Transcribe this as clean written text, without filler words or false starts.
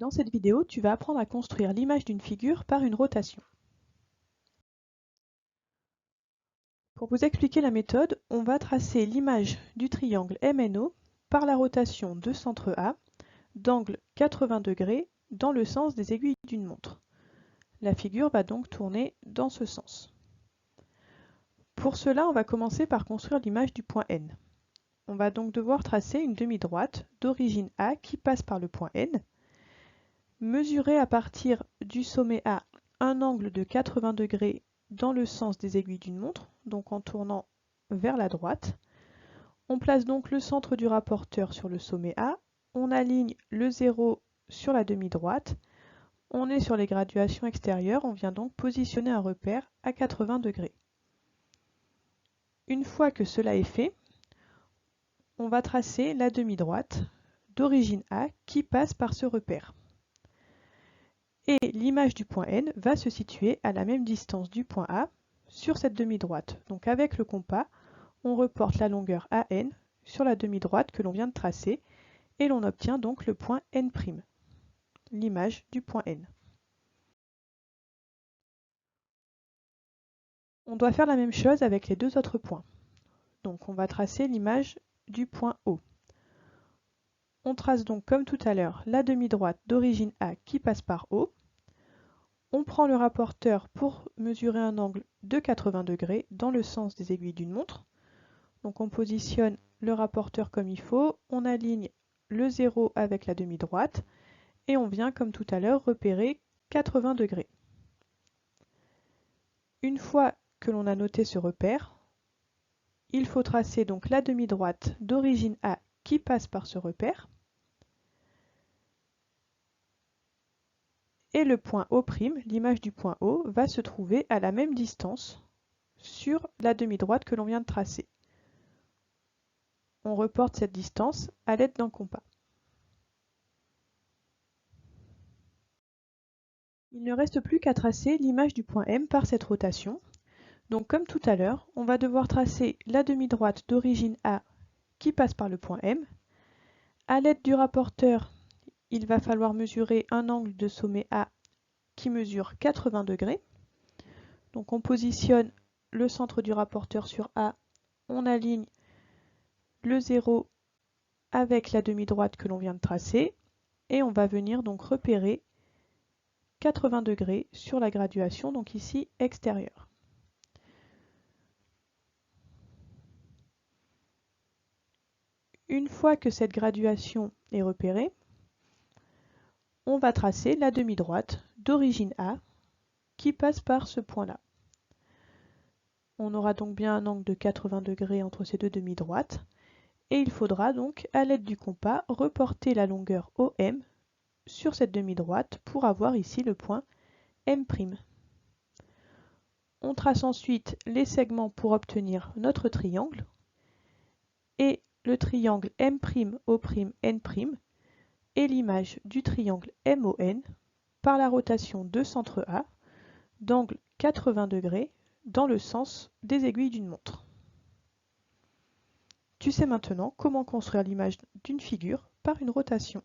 Dans cette vidéo, tu vas apprendre à construire l'image d'une figure par une rotation. Pour vous expliquer la méthode, on va tracer l'image du triangle MNO par la rotation de centre A d'angle 80 degrés dans le sens des aiguilles d'une montre. La figure va donc tourner dans ce sens. Pour cela, on va commencer par construire l'image du point N. On va donc devoir tracer une demi-droite d'origine A qui passe par le point N, mesurer à partir du sommet A un angle de 80 degrés dans le sens des aiguilles d'une montre, donc en tournant vers la droite. On place donc le centre du rapporteur sur le sommet A, on aligne le 0 sur la demi-droite, on est sur les graduations extérieures, on vient donc positionner un repère à 80 degrés. Une fois que cela est fait, on va tracer la demi-droite d'origine A qui passe par ce repère. Et l'image du point N va se situer à la même distance du point A sur cette demi-droite. Donc avec le compas, on reporte la longueur AN sur la demi-droite que l'on vient de tracer et l'on obtient donc le point N', l'image du point N. On doit faire la même chose avec les deux autres points. Donc on va tracer l'image du point O. On trace donc comme tout à l'heure la demi-droite d'origine A qui passe par O. On prend le rapporteur pour mesurer un angle de 80 degrés dans le sens des aiguilles d'une montre. Donc on positionne le rapporteur comme il faut, on aligne le 0 avec la demi-droite et on vient comme tout à l'heure repérer 80 degrés. Une fois que l'on a noté ce repère, il faut tracer donc la demi-droite d'origine A qui passe par ce repère et le point O', l'image du point O, va se trouver à la même distance sur la demi-droite que l'on vient de tracer. On reporte cette distance à l'aide d'un compas. Il ne reste plus qu'à tracer l'image du point M par cette rotation. Donc comme tout à l'heure, on va devoir tracer la demi-droite d'origine A qui passe par le point M. À l'aide du rapporteur, il va falloir mesurer un angle de sommet A qui mesure 80 degrés. Donc on positionne le centre du rapporteur sur A, on aligne le 0 avec la demi-droite que l'on vient de tracer et on va venir donc repérer 80 degrés sur la graduation, donc ici extérieure. Une fois que cette graduation est repérée, on va tracer la demi-droite d'origine A qui passe par ce point-là. On aura donc bien un angle de 80 degrés entre ces deux demi-droites et il faudra donc, à l'aide du compas, reporter la longueur OM sur cette demi-droite pour avoir ici le point M'. On trace ensuite les segments pour obtenir notre triangle et le triangle M'O', et l'image du triangle MON par la rotation de centre A d'angle 80 degrés dans le sens des aiguilles d'une montre. Tu sais maintenant comment construire l'image d'une figure par une rotation.